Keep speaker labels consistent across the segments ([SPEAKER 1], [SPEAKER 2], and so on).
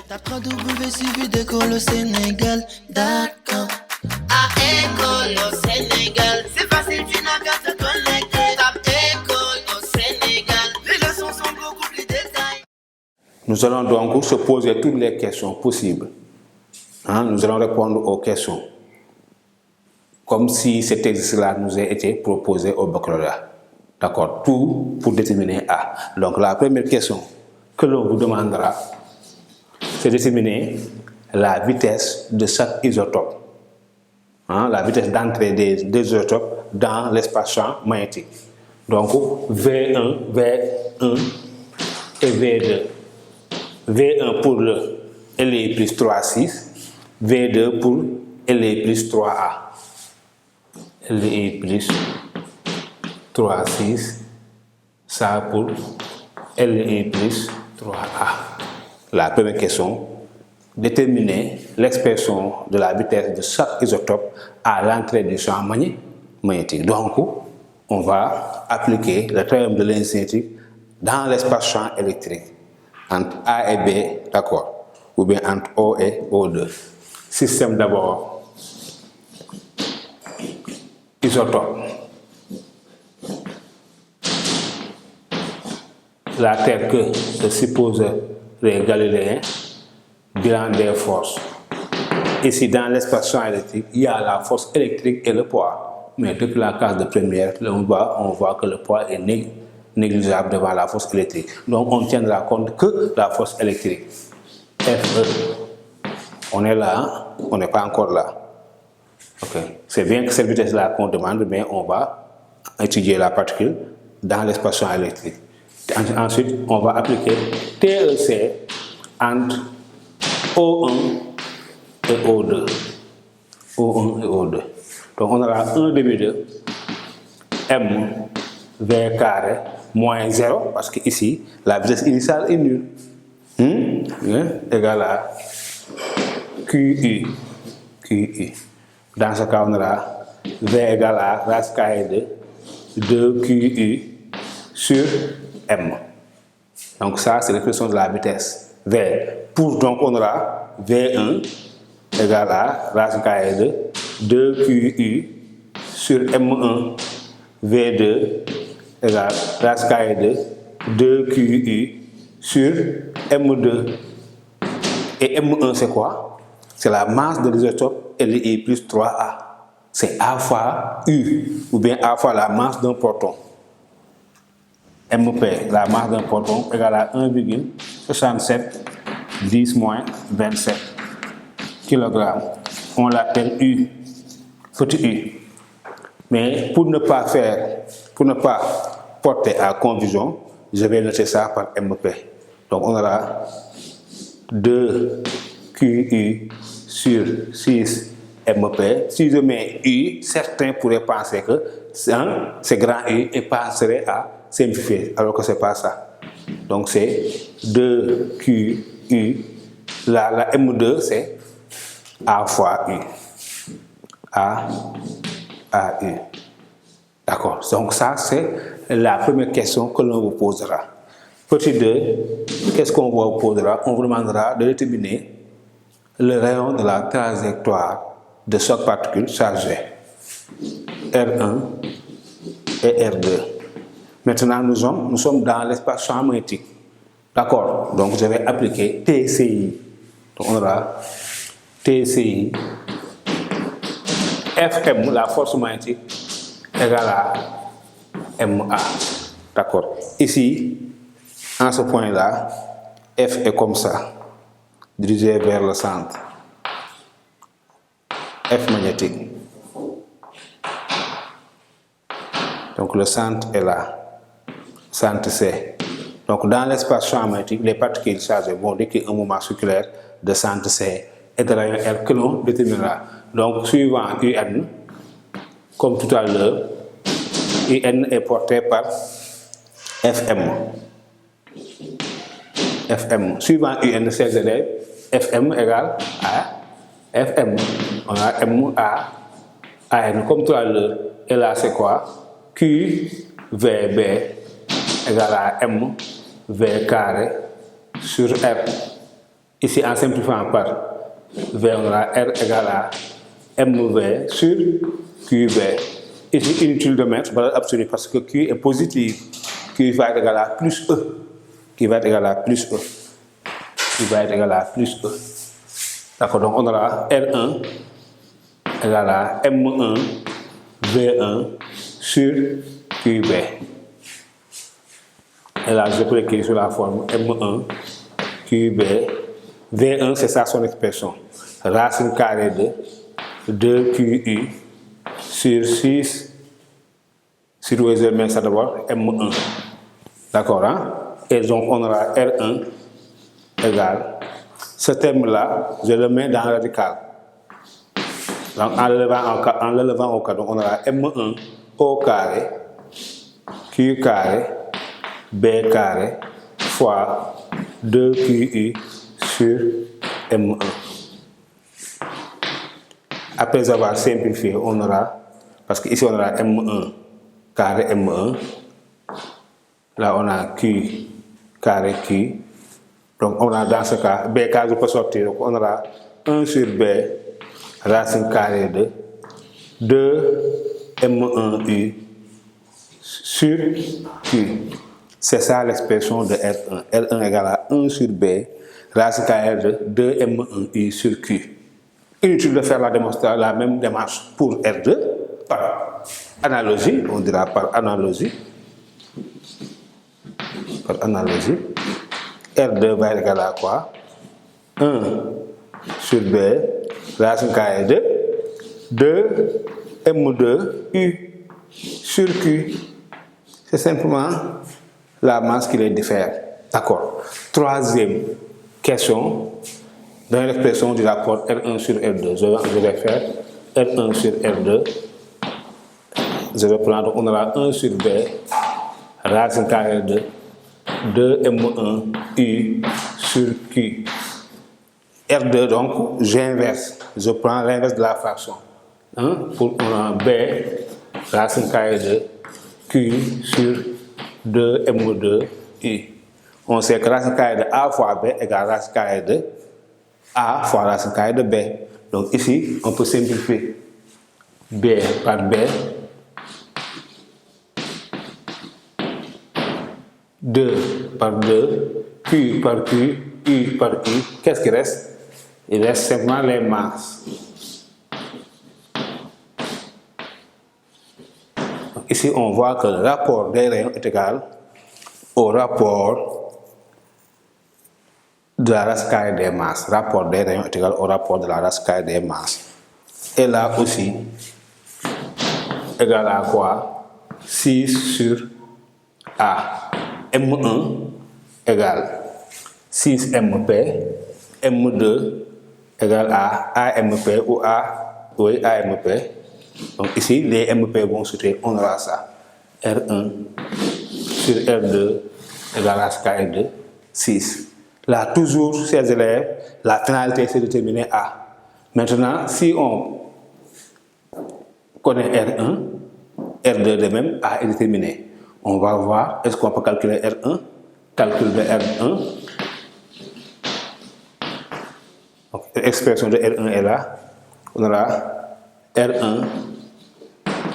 [SPEAKER 1] Tape www suivi d'école au Sénégal. D'accord. À école au Sénégal. C'est facile, tu n'as qu'à te connecter. Tape école au Sénégal. Les leçons sont beaucoup plus détaillées.
[SPEAKER 2] Nous allons donc se poser toutes les questions possibles. Nous allons répondre aux questions comme si cet exercice-là nous a été proposé au baccalauréat. D'accord, tout pour déterminer A. Donc la première question que l'on vous demandera, c'est de déterminer la vitesse de chaque isotope. La vitesse d'entrée des isotopes dans l'espace-champ magnétique. Donc V1, V1 et V2. V1 pour le Li plus 3,6, V2 pour Li plus 3A. Li plus 3,6, ça pour Li plus 3A. La première question, déterminer l'expression de la vitesse de chaque isotope à l'entrée du champ magnétique. Donc, on va appliquer le théorème de l'énergie cinétique dans l'espace-champ électrique entre A et B, d'accord, ou bien entre O et O2. Système d'abord, isotope. La Terre que se supposent les Galiléens, bilan des forces. Ici, dans l'espace-champ électrique, il y a la force électrique et le poids. Mais depuis la case de première, on voit que le poids est négligeable devant la force électrique. Donc, on ne tiendra compte que de la force électrique. FE. On est là, on n'est pas encore là. Okay. C'est bien que cette vitesse-là qu'on demande, mais on va étudier la particule dans l'espace-champ électrique. Ensuite, on va appliquer TEC entre O1 et O2. O1 et O2. Donc, on aura 1 demi de M V carré moins 0, parce que ici, la vitesse initiale est nulle. Égal à QU. Dans ce cas, on aura V égale à racine carrée de 2QU sur M. Donc ça, c'est l'expression de la vitesse V. Donc, on aura V1 égale à racine carrée de 2QU sur M1. V2 égale racine carrée de 2QU sur M2. Et M1, c'est quoi? C'est la masse de l'isotope Li plus 3A. C'est A fois U, ou bien A fois la masse d'un proton. MP, la masse d'un proton, égale à 1,67 10 moins 27 kg. On l'appelle U, petit u. Mais pour ne pas porter à confusion, je vais noter ça par MP. Donc on aura 2QU sur 6 MP. Si je mets U, certains pourraient penser que c'est grand U et penseraient à simplifier, alors que ce n'est pas ça. Donc c'est 2QU. La M2, c'est A fois U. AU. D'accord. Donc ça, c'est la première question que l'on vous posera. Petit 2, qu'est-ce qu'on vous posera? On vous demandera de déterminer le rayon de la trajectoire de chaque particule chargée, R1 et R2. Maintenant, nous sommes dans l'espace-champ magnétique. D'accord. Donc, je vais appliquer TCI. Donc, on aura TCI. Fm, la force magnétique, égale à MA. D'accord. Ici, en ce point-là, F est comme ça, dirigé vers le centre. F magnétique. Donc le centre est là. Centre C. Donc dans l'espace-champ magnétique, les particules chargées vont décrire un mouvement circulaire de centre C et de rayon R que l'on déterminera. Donc suivant UN, comme tout à l'heure, UN est porté par FM. FM. Suivant UN, ses élèves, FM égale à FM. On a MA, AN, comme tout à l'heure. Et là, c'est quoi? QVB égale à M, V carré sur R. Ici, en simplifiant par V, on aura R égale à MV sur QV. Ici, inutile de mettre valeur absolue parce que Q est positif. Q va être égal à plus E. Qui va être égal à plus E. Qui va être égal à plus E. D'accord, donc on aura R1 égale à M1 V1 sur QV. Et là, je peux écrire sur la forme M1 QB. V1, c'est ça son expression. Racine carrée de 2QU sur 6. Si vous voulez mettre ça d'abord, M1. D'accord, hein? Et donc, on aura R1 égale. Ce terme-là, je le mets dans le radical. Donc, en le levant au carré, donc on aura M1 au carré, Q carré, B carré, fois 2QU sur M1. Après avoir simplifié, on aura, parce qu'ici on aura M1 carré M1, là on a Q carré Q, donc on a dans ce cas, B carré je peux sortir, donc on aura 1 sur B, racine carrée de 2 M1U sur Q. C'est ça l'expression de R1. R1 égale à 1 sur B, racine carrée de 2 M1U sur Q. Inutile de faire la même démarche pour R2 par analogie, on dira par analogie. Par analogie, R2 va être égal à quoi? 1 sur B, racine carrée de 2 M2U sur Q. C'est simplement la masse qui les diffère. D'accord. Troisième question dans l'expression du rapport R1 sur R2. Je vais faire R1 sur R2. Je vais prendre, on aura 1 sur B, racine carrée de 2M1U sur Q. R2, donc, j'inverse. Je prends l'inverse de la fraction. Pour on a B, racine carrée de Q sur 2M2U. On sait que racine carrée de A fois B égale racine carrée de A fois racine carrée de B. Donc ici, on peut simplifier B par B. 2 par 2, Q par Q, U par U. Qu'est-ce qui reste? Il reste simplement les masses. Donc ici, on voit que le rapport des rayons est égal au rapport de la racine carrée des masses. Rapport des rayons est égal au rapport de la racine carrée des masses. Et là aussi, égal à quoi? 6 sur A. M1 égale 6MP, M2 égale à AMP ou AMP. Donc ici, les MP vont sauter, on aura ça. R1 sur R2 égale à carré de 6. Là, toujours, chers élèves, la finalité c'est de déterminer A. Maintenant, si on connaît R1, R2 de même, A est déterminé. On va voir, est-ce qu'on peut calculer R1? Calcul de R1. Donc, l'expression de R1 est là. On aura R1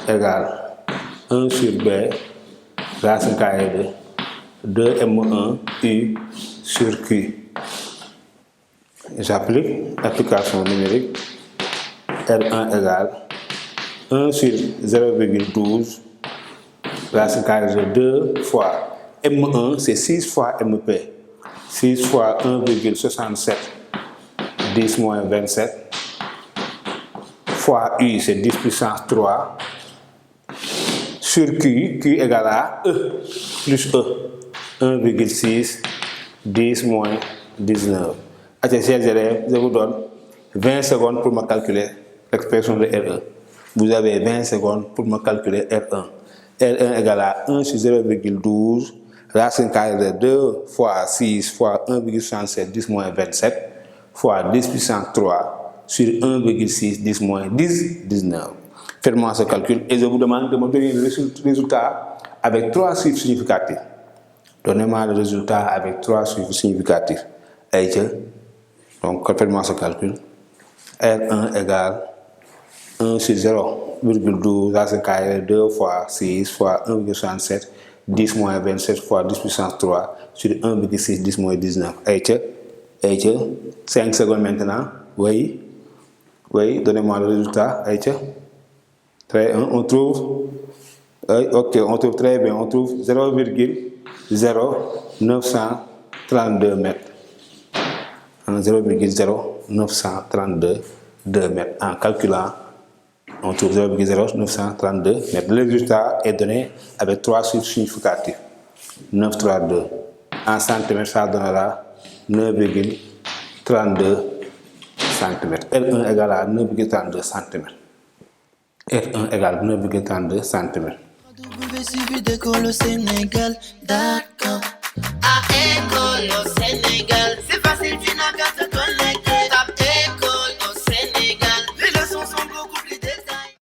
[SPEAKER 2] égale 1 sur B, racine carrée de 2M1U sur Q. J'applique l'application numérique. R1 égale 1 sur 0,12. Racine carrée de 2 fois M1, c'est 6 fois MP. 6 fois 1,67, 10 moins 27. Fois U, c'est 10 puissance 3. Sur Q, Q égale à E plus E. 1,6, 10 moins 19. Chers élèves, je vous donne 20 secondes pour me calculer l'expression de R1. Vous avez 20 secondes pour me calculer R1. R1 égale à 1 sur 0,12, racine carrée de 2 fois 6 fois 1,67, 10 moins 27, fois 10 puissance 3 sur 1,6, 10 moins 10, 19. Faites-moi ce calcul et je vous demande de me donner le résultat avec 3 chiffres significatifs. Donnez-moi le résultat avec 3 chiffres significatifs. Et Donc, faites-moi ce calcul. R1 égale 1 sur 0,12, là c'est carré 2 fois 6 fois 1,67, 10 moins 27 fois 10 puissance 3 sur 1,6, 10 moins 19. Et 5 secondes maintenant. Oui, donnez-moi le résultat. Très 1, on trouve. Ok, on trouve très bien, on trouve 0,0932 mètres. 0,0932 mètres. En calculant, on trouve 0,0932 mètres. Le résultat est donné avec 3 chiffres significatifs. 932. En centimètres, ça donnera 9,32 centimètres. R1 égale à 9,32 centimètres. R1 égale 9,32 centimètres.
[SPEAKER 1] www.école au Sénégal.com. À École au Sénégal, c'est facile, tu n'as qu'à